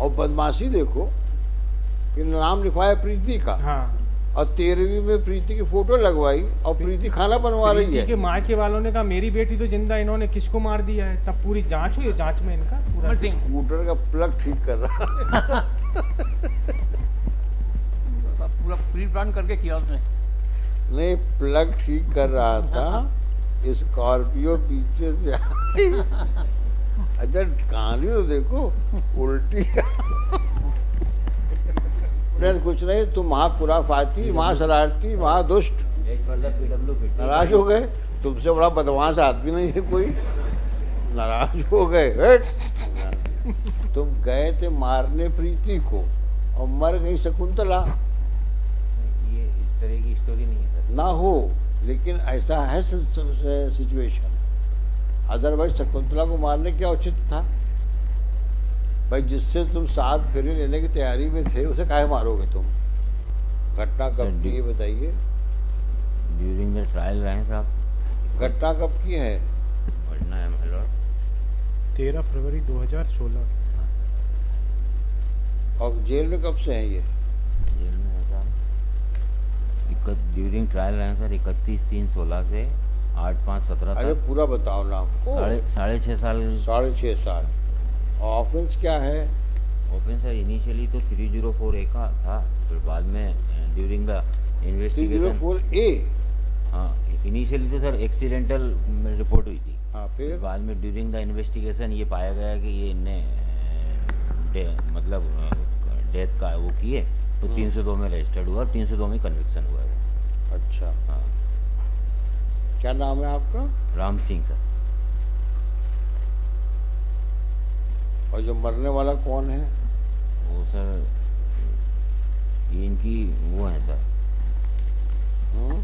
और बदमाशी देखो, इन नाम लिखवाया प्रीति का, हाँ, और 13वीं में प्रीति की फोटो लगवाई और प्रीति खाना बनवा रही प्रीति है। के माँ के वालों ने कहा मेरी बेटी तो जिंदा, इन्होंने किसको मार दिया है। तब पूरी जांच हुई, जांच में इनका पूरा स्कूटर का प्लग ठीक कर रहा पूरा प्री प्लान करके किया उसने। नहीं, प्लग ठीक कर रहा था, स्कॉर्पियो पीछे से आई। अच्छा कहानी तो देखो उल्टी। कुछ नहीं, तुम महाकुराफाती, महाशरारती, महादुष्ट, नाराज हो गए। तुमसे बड़ा बदमाश आदमी नहीं है कोई, नाराज हो गए। तुम गए थे मारने प्रीति को और मर गई शकुंतला। ये इस तरह की स्टोरी नहीं है सर। ना हो, लेकिन ऐसा है सिचुएशन। अदरवाइज शकुंतला को मारने क्या उचित था भाई? जिससे तुम 7 फेरे लेने की तैयारी में थे, उसे काहे मारोगे तुम? घटना कब की है बताइए? ड्यूरिंग द ट्रायल रहे हैं साहब। घटना कब की है? पढ़ना है माय लॉर्ड। 13 फरवरी 2016। और जेल में कब से हैं ये? जेल में है साहब। ड्यूरिंग ट्रायल रहे हैं सर 31/3/16 से 8/5/17 अरे तक। पूरा बताओ ना हमको। साढ़े छः साल। 6.5 साल। और ऑफेंस क्या है? ओपन सर इनिशियली तो 304A का था, फिर बाद में ड्यूरिंग द इन्वेस्टिगेशन 304A। हाँ, इनिशियली तो सर एक्सीडेंटल रिपोर्ट हुई थी। हाँ, फिर बाद में ड्यूरिंग द इन्वेस्टिगेशन ये पाया गया कि ये इनने मतलब डेथ का वो किए, तो 302 में रजिस्टर्ड हुआ और 302 में कन्विक्शन हुआ है। अच्छा, हाँ। क्या नाम है आपका? राम सिंह सर। और जो मरने वाला कौन है? वो सर ये इनकी वो है सर, हम्म?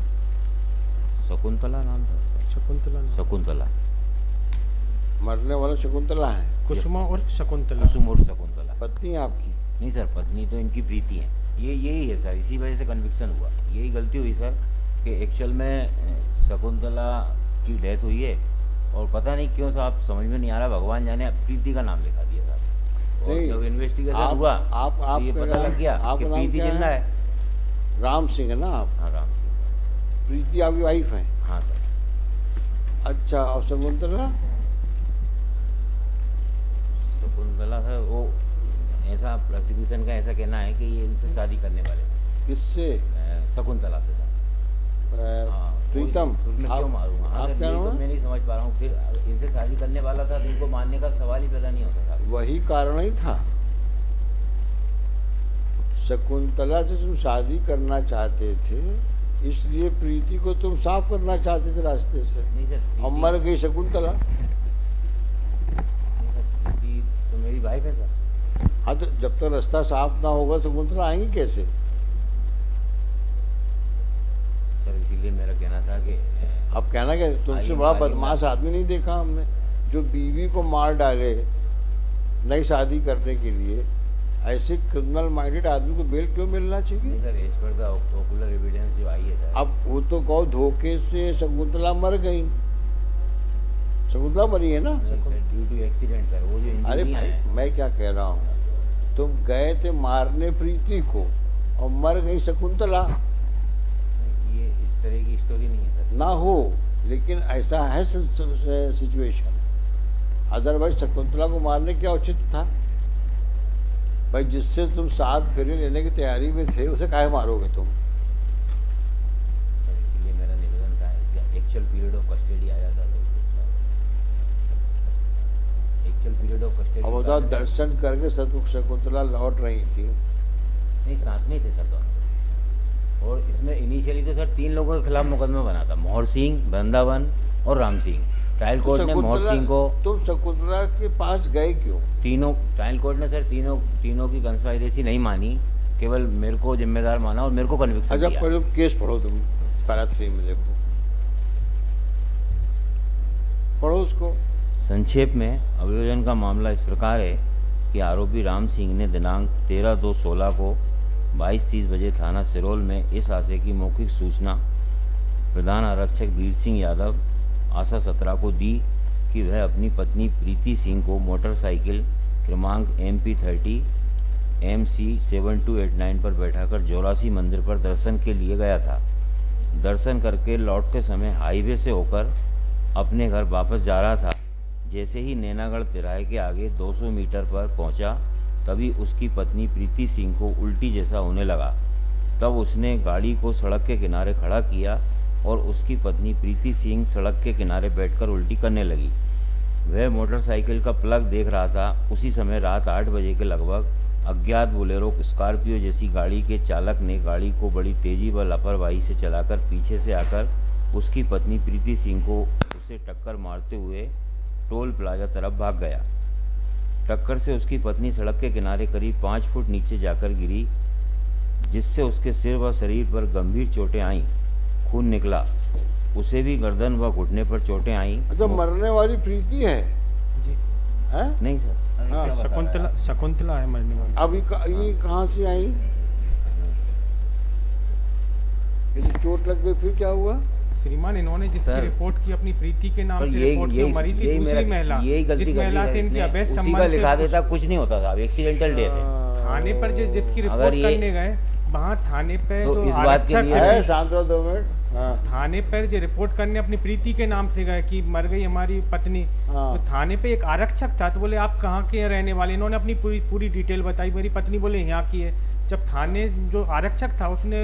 शकुंतला नाम था। शकुंतला नाम। शकुंतला। मरने वाला शकुंतला है? कुसुमा और शकुंतला। कुसुम और शकुंतला। पत्नी आपकी? नहीं सर, पत्नी तो इनकी प्रीति है। यही है सर, इसी वजह से कन्विक्शन हुआ। यही गलती हुई सर कि एक्चुअल में शकुंतला की डेथ हुई है और पता नहीं क्यों साहब, समझ में नहीं आ रहा, भगवान जाने, प्रीति का नाम लिखा दिया साहब। और नहीं, जब इन्वेस्टिगेशन हुआ तो ये पता लग गया कि प्रीति जिंदा है। राम सिंह है ना आप? हाँ, राम सिंह। प्रीति आपकी वाइफ है? हाँ सर। अच्छा, और शकुंतला? शकुंतला सर वो ऐसा, प्रोसिक्यूशन का ऐसा कहना है कि ये इनसे शादी करने वाले हैं। किससे? शकुंतला से सर। हाँ, प्रीतम? फिर मैं क्यों मारूंगा? हाँ आप सर, क्या यही नाम तो है? मैं नहीं समझ पा रहा हूँ। फिर इनसे शादी करने वाला था तो इनको मारने का सवाल ही पैदा नहीं होता था। वही कारण ही था। शकुंतला से तुम शादी करना चाहते थे, इसलिए प्रीति को तुम साफ करना चाहते थे रास्ते से। नहीं सर, और मर गई शकुंतला। प्रीति तो मेरी वाइफ है सर। हाँ, तो जब तक रास्ता साफ ना होगा शकुंतला आएंगी कैसे? सर इसीलिए मेरा कहना था कि अब कहना क्या, तुमसे बड़ा बदमाश आदमी नहीं देखा हमने, जो बीवी को मार डाले नई शादी करने के लिए। ऐसे क्रिमिनल माइंडेड आदमी को बेल क्यों मिलना चाहिए? नहीं sir, as per the ocular evidence जो आई है सर। अब वो तो कहो धोखे से शकुंतला मर गई, शकुंतला मरी है ना? ड्यू टू एक्सीडेंट सर, वो जो अरे इंजीनियर भाई, है। मैं क्या कह रहा हूँ, तुम गए थे मारने प्रीति को और मर गई शकुंतला। ये इस तरह की स्टोरी नहीं है सर। ना हो, लेकिन ऐसा है सिचुएशन। अदरवाइज शकुंतला को मारने क्या उचित था भाई? जिससे तुम 7 फेरे लेने की तैयारी में थे, उसे काहे मारोगे तुम? सर इसलिए मेरा निवेदन था, इसका एक्चुअल पीरियड ऑफ कस्टडी आया था तो एक्चुअल पीरियड ऑफ कस्टडी। अब बताओ, दर्शन करके शकुंतला लौट रही थी। नहीं, साथ में ही थे सर दोनों। और इसमें इनिशियली तो सर 3 लोगों के खिलाफ मुकदमा बना था, मोहर सिंह, वृंदावन और राम सिंह। ट्रायल कोर्ट ने मोहर सिंह को, तुम शकुंतला के पास गए क्यों? तीनों ट्रायल कोर्ट ने सर तीनों की कंस्पायरेसी नहीं मानी, केवल मेरे को जिम्मेदार माना और मेरे को कन्विक्शन अच्छा, दिया। पहले केस पढ़ो, तुम पैरा 3 में देखो, पढ़ो उसको। संक्षेप में अभियोजन का मामला इस प्रकार है कि आरोपी राम सिंह ने दिनांक 13/2/16 को 22:30 बजे थाना सिरोल में इस आशय की मौखिक सूचना प्रधान आरक्षक वीर सिंह यादव आशा 17 को दी कि वह अपनी पत्नी प्रीति सिंह को मोटरसाइकिल क्रमांक MP 30 MC 7289 पर बैठाकर जोरासी मंदिर पर दर्शन के लिए गया था। दर्शन करके लौटते समय हाईवे से होकर अपने घर वापस जा रहा था। जैसे ही नैनागढ़ तिराहे के आगे 200 मीटर पर पहुंचा, तभी उसकी पत्नी प्रीति सिंह को उल्टी जैसा होने लगा। तब उसने गाड़ी को सड़क के किनारे खड़ा किया और उसकी पत्नी प्रीति सिंह सड़क के किनारे बैठकर उल्टी करने लगी। वह मोटरसाइकिल का प्लग देख रहा था। उसी समय रात 8 बजे के लगभग अज्ञात बोलेरो स्कॉर्पियो जैसी गाड़ी के चालक ने गाड़ी को बड़ी तेजी व लापरवाही से चलाकर पीछे से आकर उसकी पत्नी प्रीति सिंह को उसे टक्कर मारते हुए टोल प्लाजा तरफ भाग गया। टक्कर से उसकी पत्नी सड़क के किनारे करीब 5 फुट नीचे जाकर गिरी, जिससे उसके सिर व शरीर पर गंभीर चोटें आईं। खून निकला। उसे भी गर्दन व घुटने पर चोटें आईं। अच्छा, मरने वाली प्रीति है? जी हैं? नहीं सर, हाँ, शकुंतला है मरने वाली। अब ये कहाँ से आई? ये तो चोट लग गई, फिर क्या हुआ? श्रीमान, इन्होंने जिसकी सर, रिपोर्ट की अपनी प्रीति के नाम पर से रिपोर्ट की, मरी थी दूसरी महिला। यही गलती जिस कर दी महिला है से इनके इसने। अवैध उसी का संबंध लिखा थे, देता, कुछ नहीं होता साहब, एक्सीडेंटल डेथ है। थाने पर जिसकी अगर रिपोर्ट ये- करने गए, वहाँ थाने पे तो जो इस बात के आरक्षक लिए- है, है, शांत रहो 2 मिनट। हाँ, थाने पर जो रिपोर्ट करने अपनी प्रीति के नाम से गए कि मर गई हमारी पत्नी, हाँ। तो थाने पे एक आरक्षक था, तो बोले आप कहाँ के रहने वाले? इन्होंने अपनी पूरी डिटेल बताई। मेरी पत्नी बोले यहाँ की है। जब थाने जो आरक्षक था उसने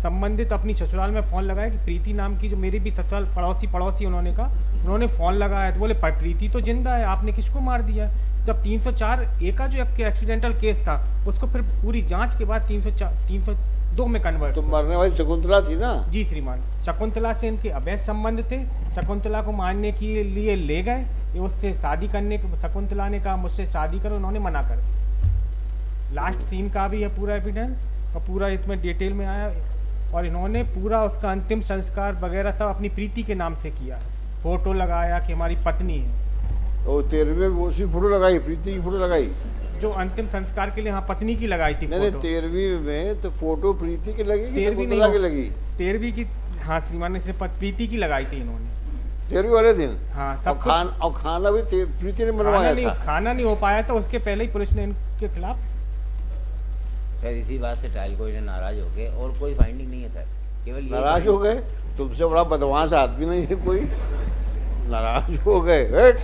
संबंधित अपनी ससुराल में फ़ोन लगाया कि प्रीति नाम की जो मेरी भी ससुराल पड़ोसी उन्होंने कहा, उन्होंने फ़ोन लगाया तो बोले प्रीति तो जिंदा है, आपने किसको मार दिया? जब 304A का जो एक्सीडेंटल केस था उसको फिर पूरी जांच के बाद 302 में कन्वर्ट। तो मरने वाली शकुंतला थी ना? जी श्रीमान, शकुंतला से इनके अवैध संबंध थे। शकुंतला को मारने के लिए ले गए, ये उससे शादी करने के, शकुंतला ने कहा मुझसे शादी करो, उन्होंने मना कर दिया। लास्ट सीन का भी है पूरा एविडेंस और पूरा इसमें डिटेल में आया, और इन्होंने पूरा उसका अंतिम संस्कार वगैरह सब अपनी प्रीति के नाम से किया है। फोटो लगाया कि हमारी पत्नी है। तो 13वें में उसी फोटो लगाई, प्रीति की फोटो लगाई? जो अंतिम संस्कार के लिए हाँ पत्नी की लगाई थी नहीं, फोटो। 13वीं में तो फोटो प्रीति की लगी कि 13वीं शकुंतला की नहीं, लगी? 13वीं की, हाँ श्रीमान ने सिर्फ प्रीति की लगाई थी इन्होंने। 13वीं वाले दिन? हाँ, और खाना भी प्रीति ने बनवाया था? खाना नहीं हो पाया था, उसके पहले ही पुलिस ने इनके खिलाफ। सर इसी बात से ट्रायल कोर्ट ने नाराज हो गए और कोई फाइंडिंग नहीं है सर, केवल नाराज हो गए? तुमसे बड़ा बदमाश आदमी नहीं है कोई, नाराज हो गए। हट!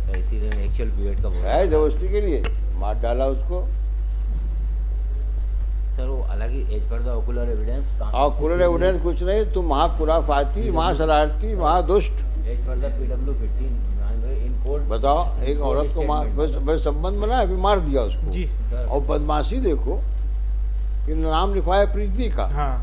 तो इसीलिए एक्चुअल पीरियड का बोला है जबरदस्ती के लिए मार डाला उसको। सर। वो अलग ही as per the ocular evidence और कुल एविडेंस कुछ नहीं, तुम महाकुराफाती, महाशरारती, महादुष्ट। As per the PW 15 in court. बताओ, एक औरत को मार, बस संबंध बना है, अभी मार दिया उसको। जी और बदमाशी देखो, ये नाम लिखवाया प्रीति का, हाँ।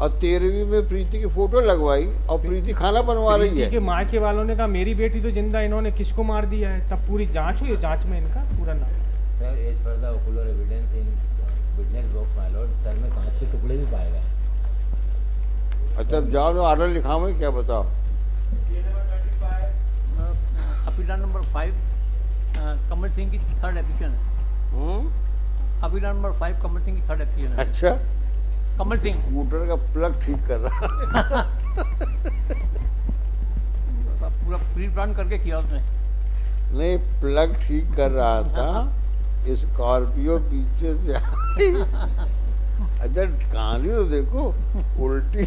और 13वीं में प्रीति की फोटो लगवाई और प्रीति खाना बनवा रही प्रीति के है। माँ के वालों ने कहा मेरी बेटी तो जिंदा, इन्होंने किसको मार दिया है? तब पूरी जांच हुई, जांच में इनका पूरा नाम। Sir as per the ocular evidence in witness box my lord, sir में कांच के टुकड़े भी पाए गए। अच्छा, अब जाओ ना, ऑर्डर लिखा मैं, क्या बताओ? अपील नंबर 5 कमल सिंह की 3rd एप्लीकेशन है। अपील नंबर 5 कमल सिंह की 3rd एप्लीकेशन है। अच्छा, कमल सिंह स्कूटर का प्लग ठीक कर रहा। पूरा प्री प्लान करके किया उसने। नहीं, प्लग ठीक कर रहा था, स्कॉर्पियो पीछे से आई। अच्छा, कहानी तो देखो, उल्टी।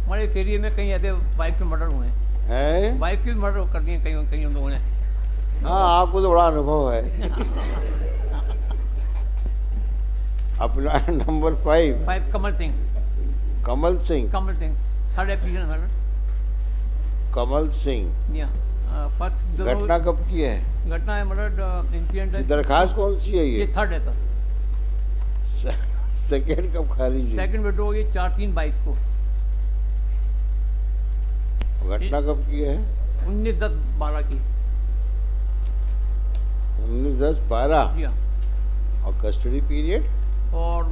हमारे इस एरिया में कहीं ऐसे वाइफ के मर्डर हुए हैं, है? वाइफ के भी मर्डर कर दिए कहीं कहीं उन लोगों ने। हाँ, आपको तो बड़ा अनुभव है। अपना number 5 Kamal Singh, Kamal Singh, 3rd application है। कमल सिंह। फर्स्ट घटना कब की है? घटना है मर्डर इंसिडेंट है। दरखास्त कौन सी है ये ये? 3rd है सर। सेकेंड कब खारिज हुई? सेकंड विड्रॉ ये 4/3/22 को। घटना कब की है? 19/10/12 की। 19/10/12। जी हाँ। और कस्टडी पीरियड? और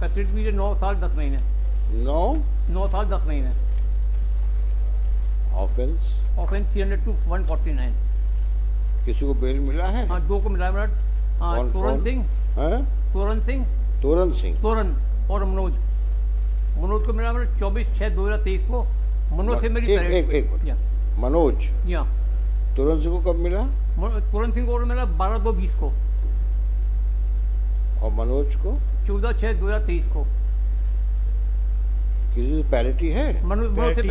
कस्टडी पीरियड 9 साल 10 महीने। 9 साल 10 महीने। ऑफेंस? Offence 300 to 149। किसी को बेल मिला है? हाँ, 2 को मिला है मर्डर। कौन- तोरण कौन? सिंह, हैं? तोरण सिंह, तोरण सिंह। तोरण और मनोज को मिला मर्डर 24/6/2023 को। मनोज से मेरी एक या मनोज या तुरंत सिंह को कब मिला तुरंत सिंह को मेरा 12/2/20 को और मनोज को 14/6/2023 को। किसी से पैरिटी है? मनोज से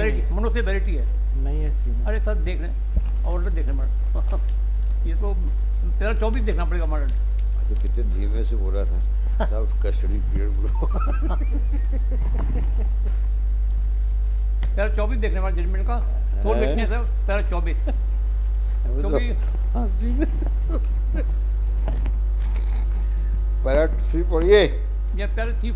पैरिटी है। नहीं है श्रीमान। अरे सर देख लें ऑर्डर देख लें मैडम ये तो 13/24 देखना पड़ेगा मैडम। तो कितने धीमे से बोला था तब कस्टडी पीरियड बोलो 13/24 देखने वाला जजमेंट का फोन है? देखने था 13/24 क्योंकि पैरा सी पढ़िए ये 13/3